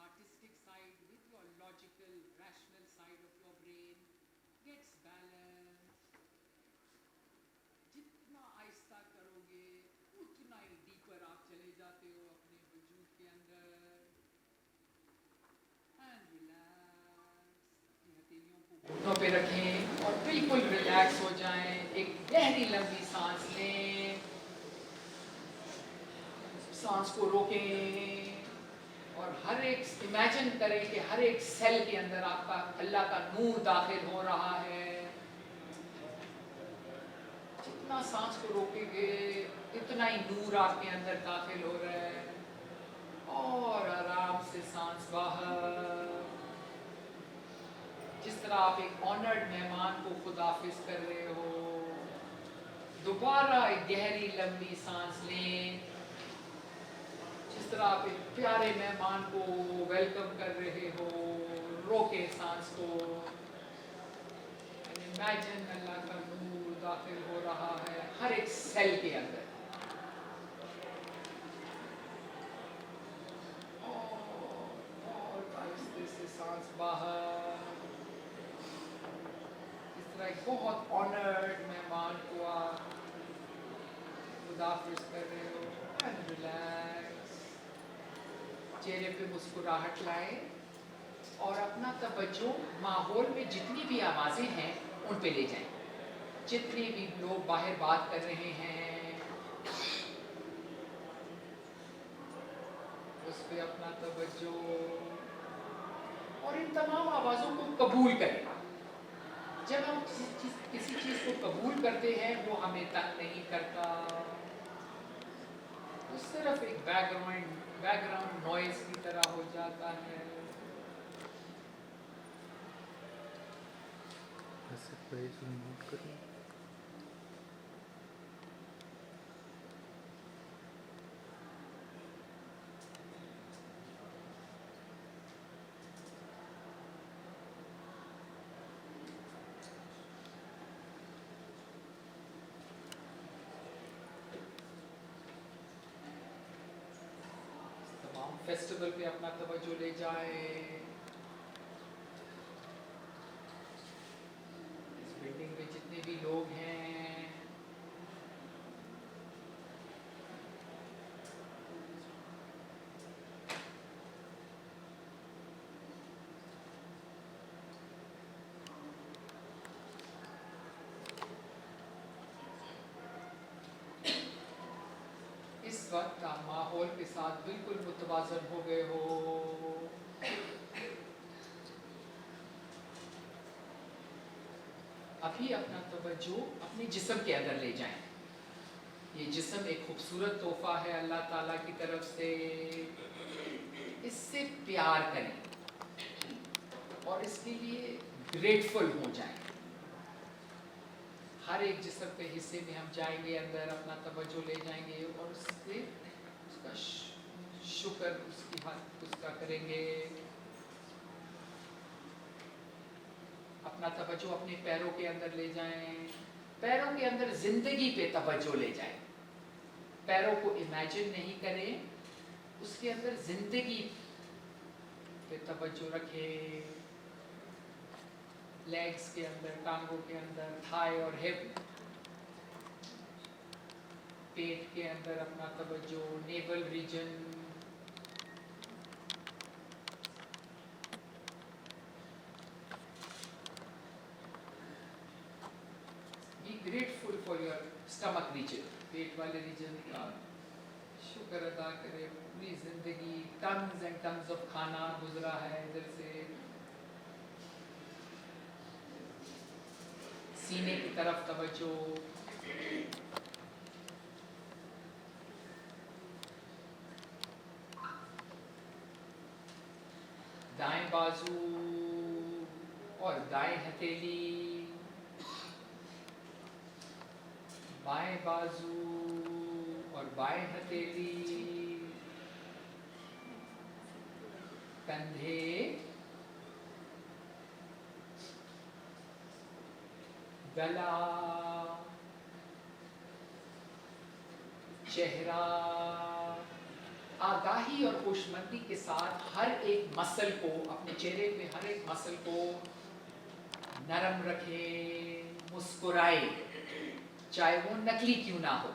artistic side with your logical rational side of your brain gets balance. जितना आहिस्ता करोगे उतना ही डीपर आप चले जाते हो अपने वजूद के अंदर। घुटनों पे रखें और बिल्कुल रिलैक्स हो जाएं। एक गहरी लंबी सांस लें, सांस को रोकें और हर एक इमेजिन करें कि हर एक सेल के अंदर आपका अल्लाह का नूर दाखिल हो रहा है। जितना सांस को रोकेंगे इतना ही नूर आपके अंदर दाखिल हो रहा है। और आराम से सांस बाहर। जिस तरह आप एक ऑनर्ड मेहमान को खुदाफिज कर रहे हो, दोबारा एक गहरी लंबी सांस लें। जिस तरह आप एक प्यारे मेहमान को वेलकम कर रहे हो, रोके सांस को। इमेजिन अल्लाह का नूर दाखिल हो रहा है हर एक सेल के अंदर। और आहिस्ते से सांस बाहर। इस तरह एक बहुत ऑनर्ड मेहमान को आप खुदाफिज कर रहे हो। And relax. चेहरे पे मुस्कुराहट लाएं और अपना तवज्जो माहौल में जितनी भी आवाज़ें हैं उन पे ले जाएं। जितने भी लोग बाहर बात कर रहे हैं उस पे अपना तवज्जो और इन तमाम आवाज़ों को कबूल करें। जब हम किसी चीज़ को कबूल करते हैं वो हमें तंग नहीं करता, वो सिर्फ एक बैकग्राउंड नॉइज की तरह हो जाता है। नोट करूँ। तमाम फेस्टिवल पे अपना तवज्जो ले जाए। इस बिल्डिंग में जितने भी लोग हैं इस वक्त आप माहौल के साथ बिल्कुल मुतवाज़न हो गए हो। अभी अपना तवज्जो अपने जिस्म के अंदर ले जाएं। ये जिस्म एक खूबसूरत तोहफा है अल्लाह ताला की तरफ से। इससे प्यार करें और इसके लिए ग्रेटफुल हो जाएं। हर एक जिस्म के हिस्से में हम जाएंगे, अंदर अपना तवज्जो ले जाएंगे और उससे उसका शुक्र उसका करेंगे। अपना तवज्जो अपने पैरों के अंदर ले जाएं। पैरों के अंदर जिंदगी पे तवज्जो ले जाएं। पैरों को इमेजिन नहीं करें, उसके अंदर जिंदगी पे तवज्जो रखें। लेग्स के अंदर, टांगों के अंदर, थाई और हिप। पेट के अंदर अपना तवज्जो, navel region. Be grateful for your stomach region. पेट वाले रीजन का शुक्र अदा करें। पूरी जिंदगी टन्स एंड टन्स ऑफ खाना गुजरा है इधर से। सीने की तरफ तवज्जो। दाएं बाजू और दाएं हथेली, बाएं बाजू और बाएं हथेली, कंधे, गला, चेहरा। आगाही और खुशमंदी के साथ हर एक मसल को, अपने चेहरे पे हर एक मसल को नरम रखें, मुस्कुराए, चाहे वो नकली क्यों ना हो।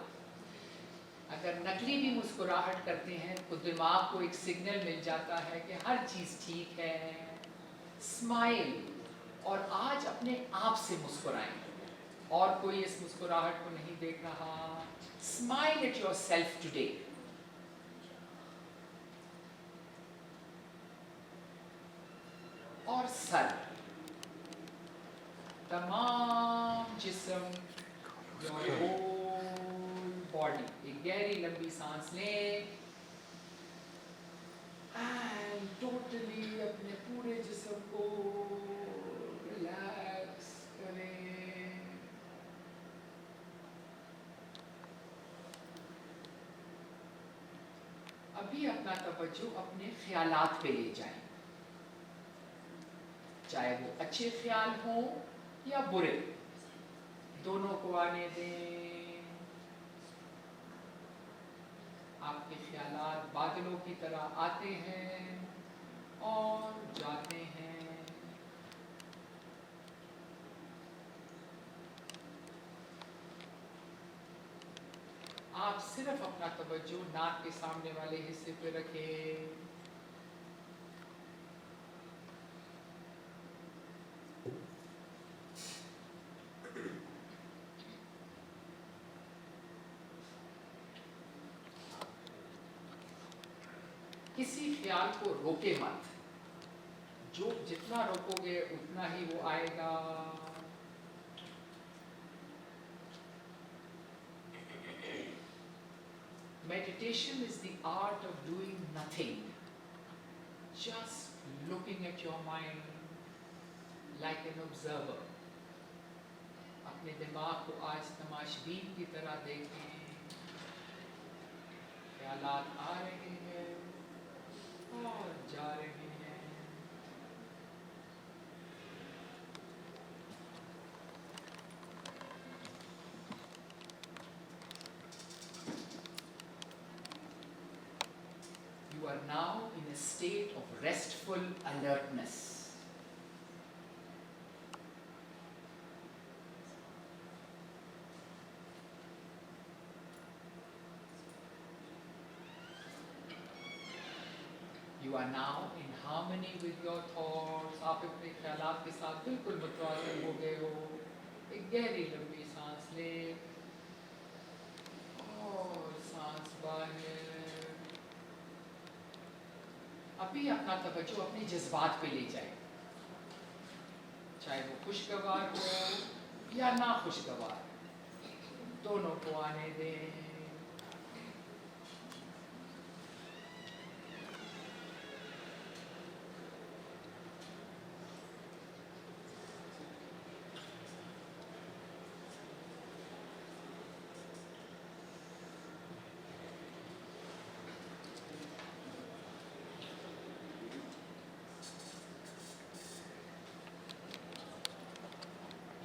अगर नकली भी मुस्कुराहट करते हैं तो दिमाग को एक सिग्नल मिल जाता है कि हर चीज़ ठीक है। स्माइल और आज अपने आप से मुस्कुराएं। और कोई इस मुस्कुराहट को नहीं देख रहा। Smile at your self today. और सर, तमाम जिस्म, योर होल बॉडी, एक गहरी लंबी सांस लें एंड टोटली अपने पूरे जिस्म को रिलैक्स करें। अभी अपना तवज्जो अपने ख्यालात पे ले जाएं, चाहे वो अच्छे ख्याल हो या बुरे, दोनों को आने दें। आपके ख्यालात बादलों की तरह आते हैं और जाते हैं। आप सिर्फ अपना तवज्जो नाक के सामने वाले हिस्से पे रखें। किसी ख्याल को रोके मत, जो जितना रोकोगे उतना ही वो आएगा। Meditation is the art of doing nothing, just looking at your mind like an observer. अपने दिमाग को आज तमाशबीन की तरह देखें। ख्यालात आ रहे हैं और जा रहे हैं। You are now in a state of restful alertness. You are now in harmony with your thoughts. आप अपने ख्यालात के साथ बिल्कुल मुतवाज़िन हो गए हो। एक गहरी लंबी सांस ले और सांस बाहर। अभी अपना तवज्जो अपने जज्बात पे ले जाए, चाहे वो खुशगवार हो या ना खुशगवार, दोनों को आने दें।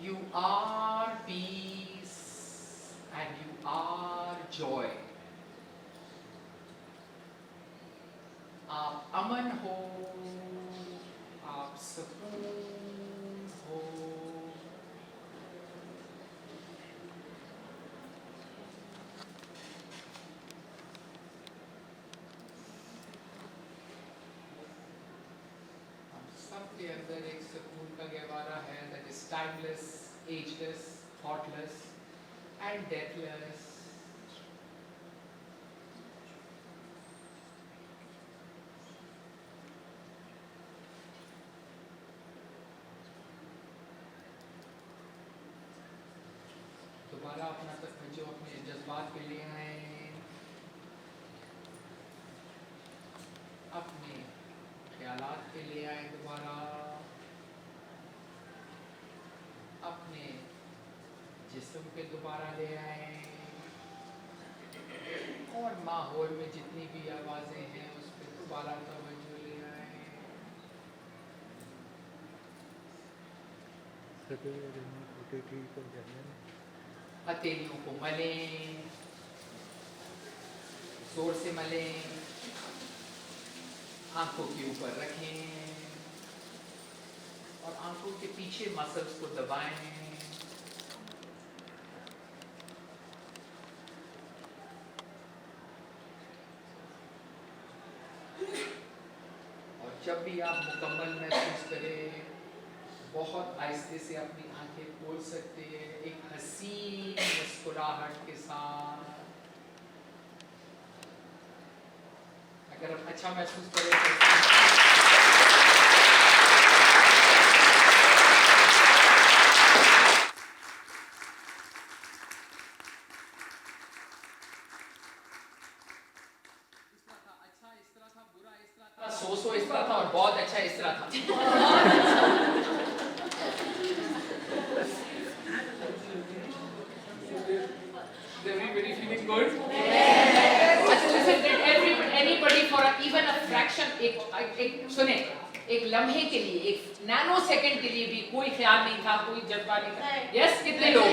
You are peace and you are joy. आप अमन हो, आप सुकून हो। हम सबके अंदर एक सुकून का गहवारा है, that is timeless, ageless, thoughtless and deathless. दोबारा अपना तवज्जो अपने जज्बात पे ले आए, अपने ख्यालात पे ले आए, दोबारा अपने जिस्म पे दोबारा ले आए और माहौल में जितनी भी आवाज़ें हैं उस पर दोबारा तवज्जो ले आए। हथेलियों को मलें, जोर से मलें, आंखों के ऊपर रखें और आंखों के पीछे मसल्स को दबाएं। और जब भी आप मुकम्मल महसूस करें, बहुत आहिस्ते से अपनी आंखें खोल सकते हैं एक हसीन मुस्कुराहट के साथ। अगर आप अच्छा महसूस करें सो इस तरह था और बहुत अच्छा इस तरह था। Everybody feeling good? अच्छा listen, did anybody for even a fraction एक सुने एक लम्हे के लिए एक नैनो सेकंड के लिए भी कोई ख्याल नहीं था कोई जज्बा नहीं था? यस कितने लोग?